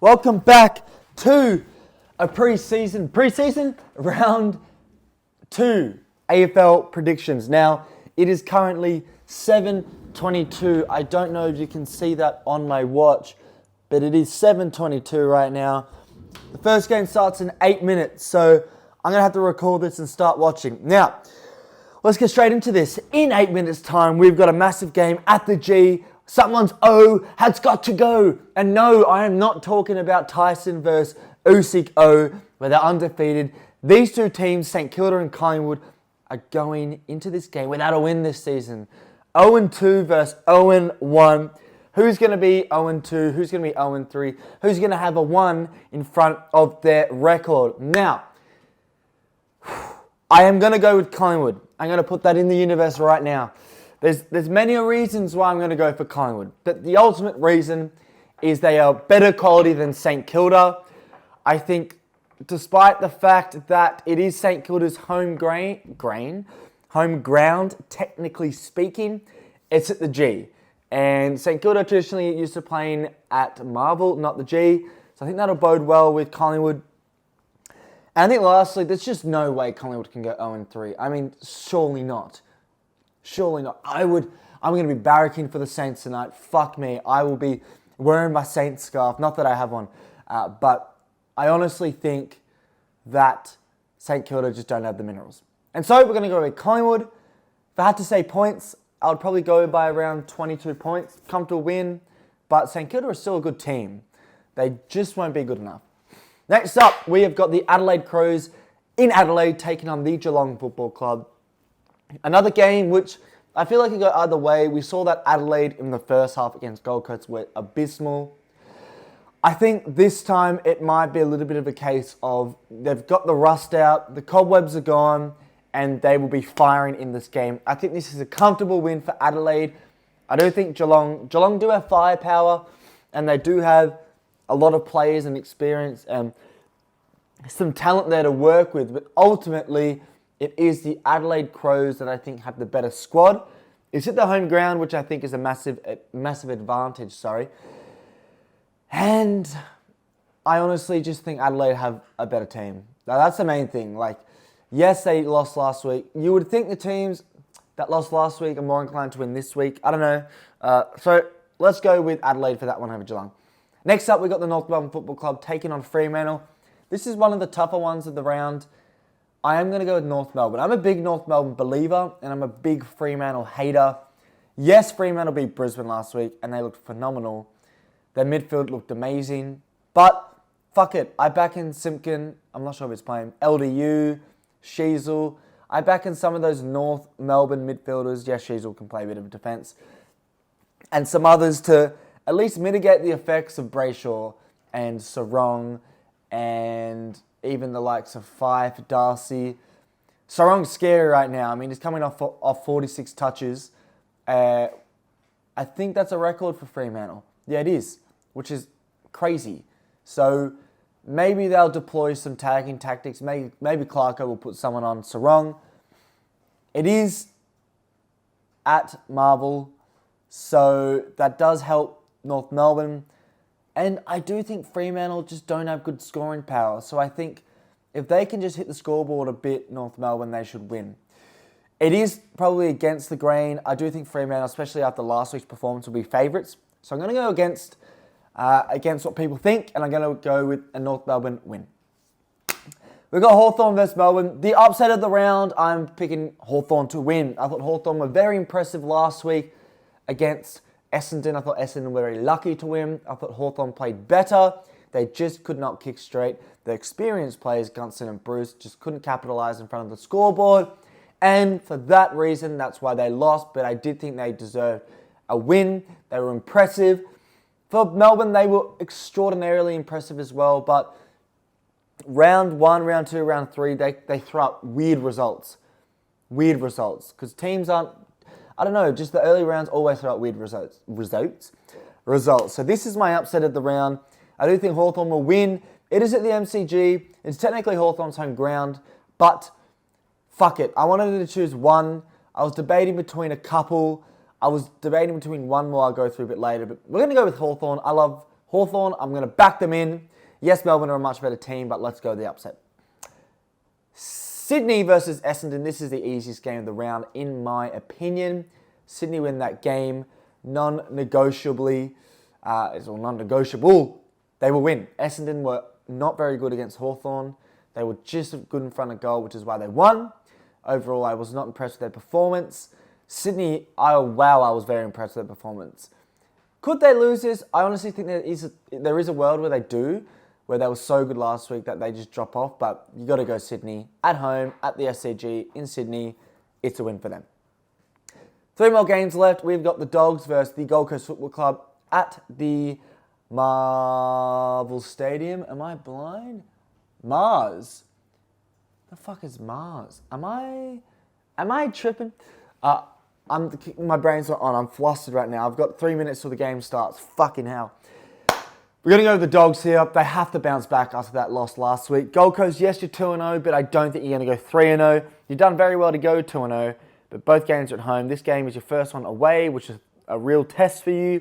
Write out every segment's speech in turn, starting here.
Welcome back to a preseason round 2 AFL predictions. Now, it is currently 7:22. I don't know if you can see that on my watch, but it is 7:22 right now. The first game starts in 8 minutes, so I'm going to have to record this and start watching. Now, let's get straight into this. In 8 minutes' time, we've got a massive game at the G. Someone's O has got to go. And no, I am not talking about Tyson versus Usyk O, where they're undefeated. These two teams, St Kilda and Collingwood, are going into this game without a win this season. 0-2 versus 0-1. Who's going to be 0-2? Who's going to be 0-3? Who's going to have a 1 in front of their record? Now, I am going to go with Collingwood. I'm going to put that in the universe right now. There's many reasons why I'm going to go for Collingwood, but the ultimate reason is they are better quality than St Kilda. I think, despite the fact that it is St Kilda's home ground, technically speaking, it's at the G. And St Kilda traditionally used to playing at Marvel, not the G. So I think that'll bode well with Collingwood. And I think lastly, there's just no way Collingwood can go 0-3. I mean, surely not. Surely not. I'm going to be barracking for the Saints tonight. Fuck me. I will be wearing my Saints scarf. Not that I have one. But I honestly think that St Kilda just don't have the minerals. And so we're going to go with Collingwood. If I had to say points, I would probably go by around 22 points. Comfortable win. But St Kilda is still a good team. They just won't be good enough. Next up, we have got the Adelaide Crows in Adelaide taking on the Geelong Football Club. Another game which I feel like it could go either way. We saw that Adelaide in the first half against Gold Coast were abysmal. I think this time it might be a little bit of a case of they've got the rust out, the cobwebs are gone, and they will be firing in this game. I think this is a comfortable win for Adelaide. I do think Geelong do have firepower, and they do have a lot of players and experience and some talent there to work with, but ultimately it is the Adelaide Crows that I think have the better squad. It's at the home ground, which I think is a massive advantage, And I honestly just think Adelaide have a better team. Now, that's the main thing. Like, yes, they lost last week. You would think the teams that lost last week are more inclined to win this week. I don't know. So let's go with Adelaide for that one over Geelong. Next up, we've got the North Melbourne Football Club taking on Fremantle. This is one of the tougher ones of the round. I am going to go with North Melbourne. I'm a big North Melbourne believer, and I'm a big Fremantle hater. Yes, Fremantle beat Brisbane last week, and they looked phenomenal. Their midfield looked amazing. But, fuck it. I back in Simpkin. I'm not sure if he's playing. LDU, Sheasel. I back in some of those North Melbourne midfielders. Yes, Sheasel can play a bit of defence. And some others to at least mitigate the effects of Brayshaw and Sarong and even the likes of Fife, Darcy. Sarong's scary right now. I mean, he's coming off 46 touches. I think that's a record for Fremantle. Yeah, it is, which is crazy. So maybe they'll deploy some tagging tactics. Maybe Clarko will put someone on Sarong. It is at Marvel, so that does help North Melbourne. And I do think Fremantle just don't have good scoring power. So I think if they can just hit the scoreboard a bit, North Melbourne, they should win. It is probably against the grain. I do think Fremantle, especially after last week's performance, will be favourites. So I'm going to go against what people think, and I'm going to go with a North Melbourne win. We've got Hawthorn versus Melbourne. The upset of the round, I'm picking Hawthorn to win. I thought Hawthorn were very impressive last week against Essendon. I thought Essendon were very lucky to win. I thought Hawthorn played better. They just could not kick straight. The experienced players, Gunston and Bruce, just couldn't capitalise in front of the scoreboard. And for that reason, that's why they lost. But I did think they deserved a win. They were impressive. For Melbourne, they were extraordinarily impressive as well. But round 1, round 2, round 3, they throw up weird results. Weird results. Because teams aren't... I don't know, just the early rounds always throw out weird results. So this is my upset of the round. I do think Hawthorn will win. It is at the MCG. It's technically Hawthorn's home ground, but fuck it. I wanted to choose one. I was debating between a couple. I was debating between one more I'll go through a bit later, but we're going to go with Hawthorn. I love Hawthorn, I'm going to back them in. Yes, Melbourne are a much better team, but let's go the upset. Sydney versus Essendon. This is the easiest game of the round, in my opinion. Sydney win that game non-negotiably. Non-negotiable. They will win. Essendon were not very good against Hawthorn. They were just good in front of goal, which is why they won. Overall, I was not impressed with their performance. Sydney, I was very impressed with their performance. Could they lose this? I honestly think there is a world where they do, where they were so good last week that they just drop off. But you got to go Sydney at home at the SCG in Sydney. It's a win for them. 3 more games left. We've got the Dogs versus the Gold Coast Football Club at the Marvel Stadium. Am I blind? Mars. The fuck is Mars? Am I tripping? My brain's not on. I'm flustered right now. I've got 3 minutes till the game starts. Fucking hell. We're going to go with the Dogs here. They have to bounce back after that loss last week. Gold Coast, yes, you're 2-0, but I don't think you're going to go 3-0. You've done very well to go 2-0, but both games are at home. This game is your first one away, which is a real test for you.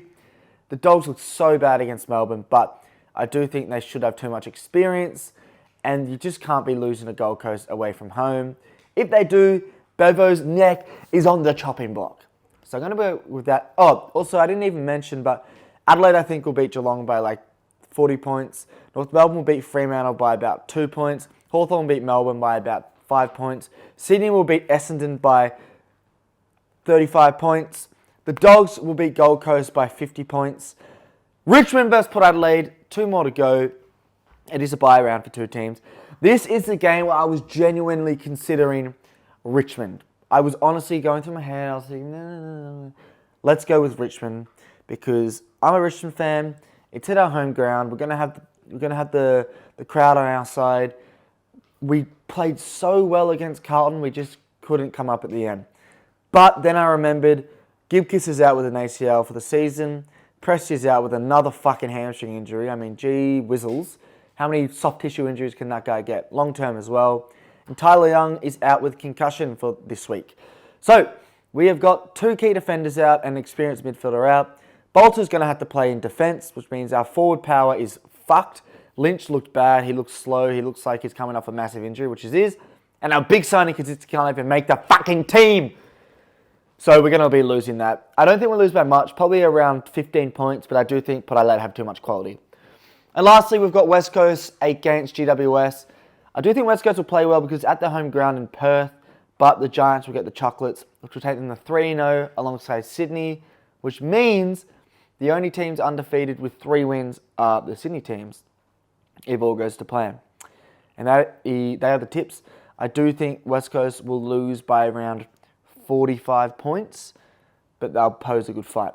The Dogs look so bad against Melbourne, but I do think they should have too much experience, and you just can't be losing to Gold Coast away from home. If they do, Bevo's neck is on the chopping block. So I'm going to go with that. Oh, also, I didn't even mention, but Adelaide, I think, will beat Geelong by like 40 points. North Melbourne will beat Fremantle by about 2 points. Hawthorn will beat Melbourne by about 5 points. Sydney will beat Essendon by 35 points. The Dogs will beat Gold Coast by 50 points. Richmond versus Port Adelaide, 2 more to go. It is a bye round for 2 teams. This is the game where I was genuinely considering Richmond. I was honestly going through my head. I was thinking, no. Let's go with Richmond because I'm a Richmond fan. It's at our home ground. We're gonna have the crowd on our side. We played so well against Carlton. We just couldn't come up at the end. But then I remembered Gibkiss is out with an ACL for the season. Presti's out with another fucking hamstring injury. I mean, gee whizzles. How many soft tissue injuries can that guy get? Long term as well. And Tyler Young is out with concussion for this week. So, we have got 2 key defenders out and an experienced midfielder out. Bolter's going to have to play in defence, which means our forward power is fucked. Lynch looked bad. He looks slow. He looks like he's coming off a massive injury, which he is. And our big signing can't even make the fucking team. So we're going to be losing that. I don't think we'll lose by much, probably around 15 points, but I do think Port Adelaide have too much quality. And lastly, we've got West Coast against GWS. I do think West Coast will play well because it's at their home ground in Perth, but the Giants will get the chocolates, which will take them to 3-0 alongside Sydney, which means the only teams undefeated with 3 wins are the Sydney teams, if all goes to plan. And they are the tips. I do think West Coast will lose by around 45 points, but they'll pose a good fight.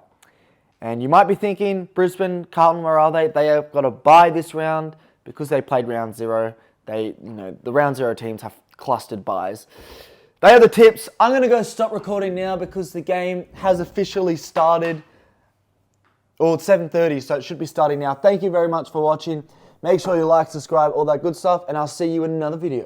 And you might be thinking, Brisbane, Carlton, where are they? They have got to bye this round because they played round 0. The round 0 teams have clustered byes. They are the tips. I'm going to go stop recording now because the game has officially started. Or it's 7:30, so it should be starting now. Thank you very much for watching. Make sure you like, subscribe, all that good stuff, and I'll see you in another video.